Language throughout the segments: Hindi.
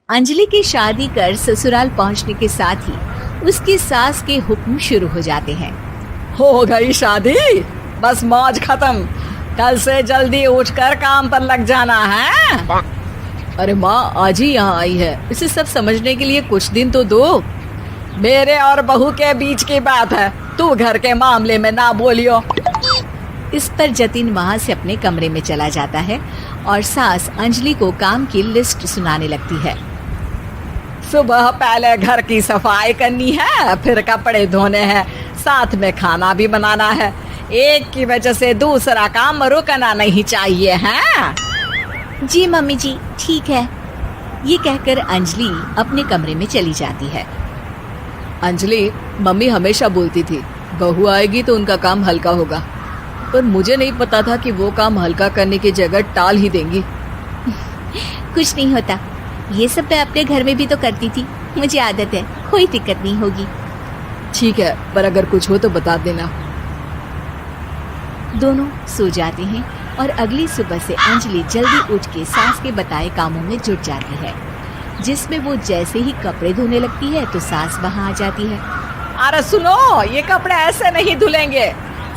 अंजलि की शादी कर ससुराल पहुंचने के साथ ही उसकी सास के हुक्म शुरू हो जाते हैं। हो गई शादी, बस मौज खत्म। कल से जल्दी उठकर काम पर लग जाना है। अरे माँ आज ही यहाँ आई है, इसे सब समझने के लिए कुछ दिन तो दो। मेरे और बहू के बीच की बात है, तू घर के मामले में ना बोलियो। इस पर जतिन वहाँ से अपने कमरे में चला जाता है और सास अंजलि को काम की लिस्ट सुनाने लगती है। सुबह पहले घर की सफाई करनी है, फिर कपड़े धोने हैं, साथ में खाना भी बनाना है। एक की वजह से दूसरा काम रुकना नहीं चाहिए है। जी मम्मी जी ठीक है। ये कहकर अंजलि अपने कमरे में चली जाती है। अंजलि, मम्मी हमेशा बोलती थी बहू आएगी तो उनका काम हल्का होगा, पर मुझे नहीं पता था कि वो काम हल्का करने की जगह टाल ही देंगी। कुछ नहीं होता, ये सब मैं अपने घर में भी तो करती थी, मुझे आदत है, कोई दिक्कत नहीं होगी। ठीक है, पर अगर कुछ हो तो बता देना। दोनों सो जाते हैं और अगली सुबह से अंजलि जल्दी उठ के सास के बताए कामों में जुट जाती है, जिसमें वो जैसे ही कपड़े धोने लगती है तो सास वहाँ आ जाती है। अरे सुनो, ये कपड़े ऐसे नहीं धुलेंगे,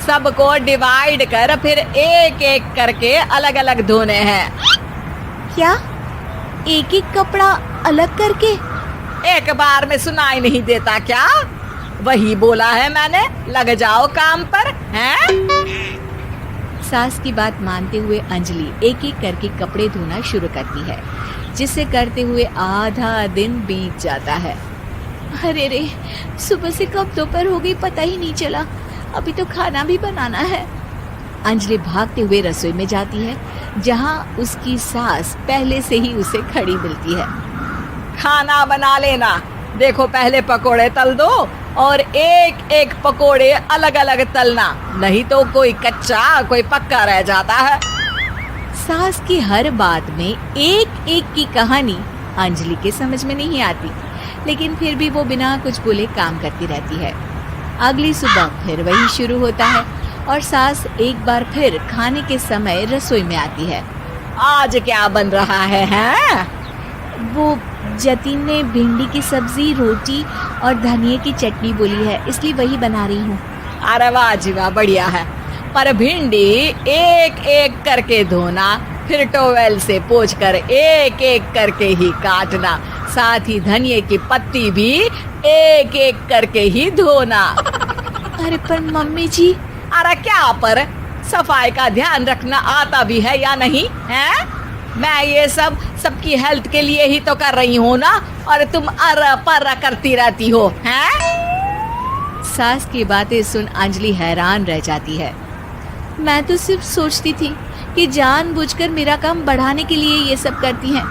सबको डिवाइड कर फिर एक एक करके अलग अलग धोने हैं। क्या एक एक कपड़ा अलग करके? एक बार में सुनाई नहीं देता क्या? वही बोला है मैंने, लग जाओ काम पर हैं? सास की बात मानते हुए अंजलि एक एक करके कपड़े धोना शुरू करती है, जिसे करते हुए आधा दिन बीत जाता है। अरे रे, सुबह से कब दोपहर हो गई पता ही नहीं चला, अभी तो खाना भी बनाना है। अंजलि भागते हुए रसोई में जाती है, जहाँ उसकी सास पहले से ही उसे खड़ी मिलती है। खाना बना लेना, देखो पहले पकोड़े तल दो और एक एक पकोड़े अलग अलग तलना, नहीं तो कोई कच्चा कोई पक्का रह जाता है। सास की हर बात में एक एक की कहानी अंजलि के समझ में नहीं आती, लेकिन फिर भी वो बिना कुछ बोले काम करती रहती है। अगली सुबह फिर वही शुरू होता है और सास एक बार फिर खाने के समय रसोई में आती है। आज क्या बन रहा है हैं? वो जतिन ने भिंडी की सब्जी, रोटी और धनिया की चटनी बोली है, इसलिए वही बना रही हूँ। अरे वाह जी वाह, बढ़िया है। पर भिंडी एक एक करके धोना, फिर टोवेल से पोंछकर एक एक करके ही काटना, साथ ही धनिया की पत्ती भी एक एक करके ही धोना। अरे पर मम्मी जी। अरे क्या पर, सफाई का ध्यान रखना आता भी है या नहीं है? मैं ये सब सबकी हेल्थ के लिए ही तो कर रही हूँ ना, और तुम अर पर करती रहती हो हैं? सास की बातें सुन अंजलि हैरान रह जाती है। मैं तो सिर्फ सोचती थी कि जानबूझकर मेरा काम बढ़ाने के लिए ये सब करती हैं,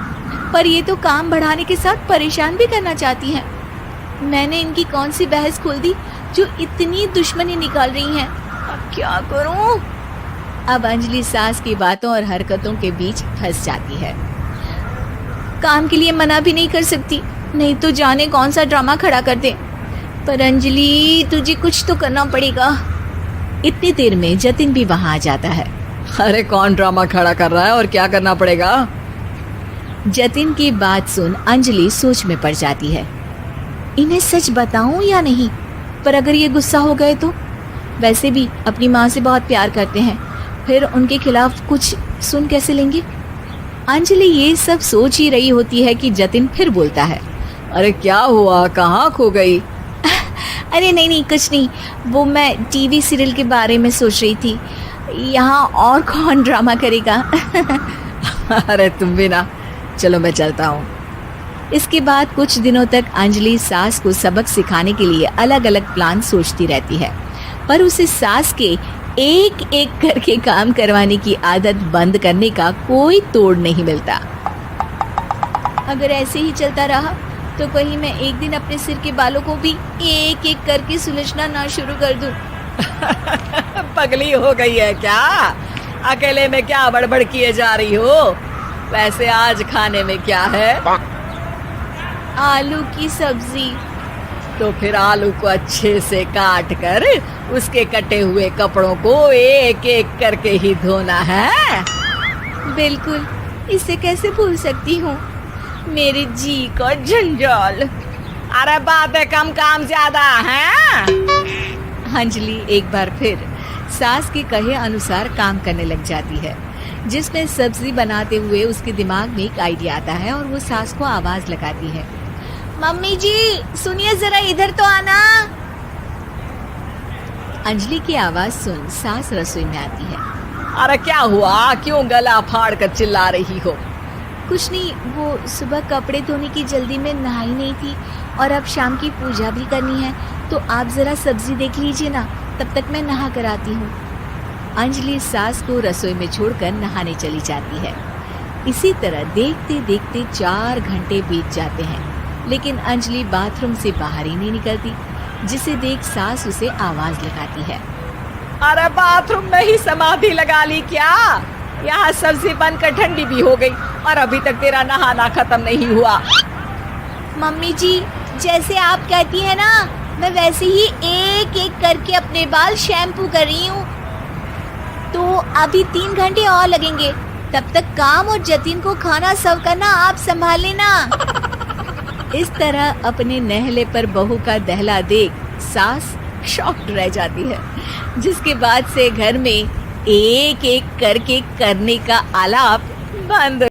पर ये तो काम बढ़ाने के साथ परेशान भी करना चाहती हैं। मैंने इनकी कौन सी बहस खोल दी जो इतनी दुश्मनी निकाल रही हैं? अब क्या करूं? अब अंजलि सास की बातों और हरकतों के बीच फंस जाती है। काम के लिए मना भी नहीं कर सकती, नहीं तो जाने कौन सा ड्रामा खड़ा कर दे। पर अंजलि तुझे कुछ तो करना पड़ेगा। इतनी देर में जतिन भी वहां आ जाता है। अरे कौन ड्रामा खड़ा कर रहा है और क्या करना पड़ेगा? जतिन की बात सुन अंजलि सोच में पड़ जाती है। इन्हें सच बताऊं या नहीं? पर अगर ये गुस्सा हो गए तो? वैसे भी अपनी माँ से बहुत प्यार करते हैं, फिर उनके खिलाफ कुछ सुन कैसे लेंगे? अंजलि ये सब सोच ही रही होती है कि जतिन फिर बोलता है। अरे क्या हुआ, कहाँ खो गई? अरे नहीं नहीं कुछ नहीं, वो मैं टीवी सीरियल के बारे में सोच रही थी। यहाँ और कौन ड्रामा करेगा? अरे तुम भी ना, चलो मैं चलता हूँ। इसके बाद कुछ दिनों तक अंजलि सास को सबक सिखाने के लिए अलग अलग प्लान सोचती रहती है, पर उसे सास के एक एक करके काम करवाने की आदत बंद करने का कोई तोड़ नहीं मिलता। अगर ऐसे ही चलता रहा तो कहीं मैं एक दिन अपने सिर के बालों को भी एक एक करके सुलझना ना शुरू कर दूं। पगली हो गई है क्या? अकेले में क्या बड़बड़ किए जा रही हो? वैसे आज खाने में क्या है? आलू की सब्जी। तो फिर आलू को अच्छे से काट कर उसके कटे हुए कपड़ों को एक एक करके ही धोना है। बिल्कुल, इसे कैसे भूल सकती हूँ। मेरे जी का जंजाल। अरे बातें कम काम ज्यादा है। अंजलि एक बार फिर सास के कहे अनुसार काम करने लग जाती है, जिसमें सब्जी बनाते हुए उसके दिमाग में एक आइडिया आता है और वो सास को आवाज लगाती है, मम्मी जी सुनिए जरा इधर तो आना। अंजलि की आवाज सुन सास रसोई में आती है। अरे क्या हुआ, क्यों गला फाड़ कर चिल्ला रही हो? कुछ नहीं, वो सुबह कपड़े धोने की जल्दी में नहाई नहीं थी और अब शाम की पूजा भी करनी है, तो आप जरा सब्जी देख लीजिए ना, तब तक मैं नहा कर आती हूँ। अंजलि सास को रसोई में छोड़कर नहाने चली जाती है। इसी तरह देखते देखते 4 घंटे बीत जाते हैं, लेकिन अंजलि बाथरूम से बाहर ही नहीं निकलती, जिसे देख सास उसे आवाज लगाती है। अरे बाथरूम में ही समाधि लगा ली क्या? यहाँ सब्जी बनकर ठंडी भी हो गई और अभी तक तेरा नहाना खत्म नहीं हुआ। मम्मी जी जैसे आप कहती हैं ना, मैं वैसे ही एक एक करके अपने बाल शैम्पू कर रही हूँ, तो अभी 3 घंटे और लगेंगे। तब तक काम और जतिन को खाना सर्व करना आप संभाल लेना। इस तरह अपने नहले पर बहू का दहला देख सास शॉक्ड रह जाती है, जिसके बाद से घर में एक एक करके करने का आलाप बंद।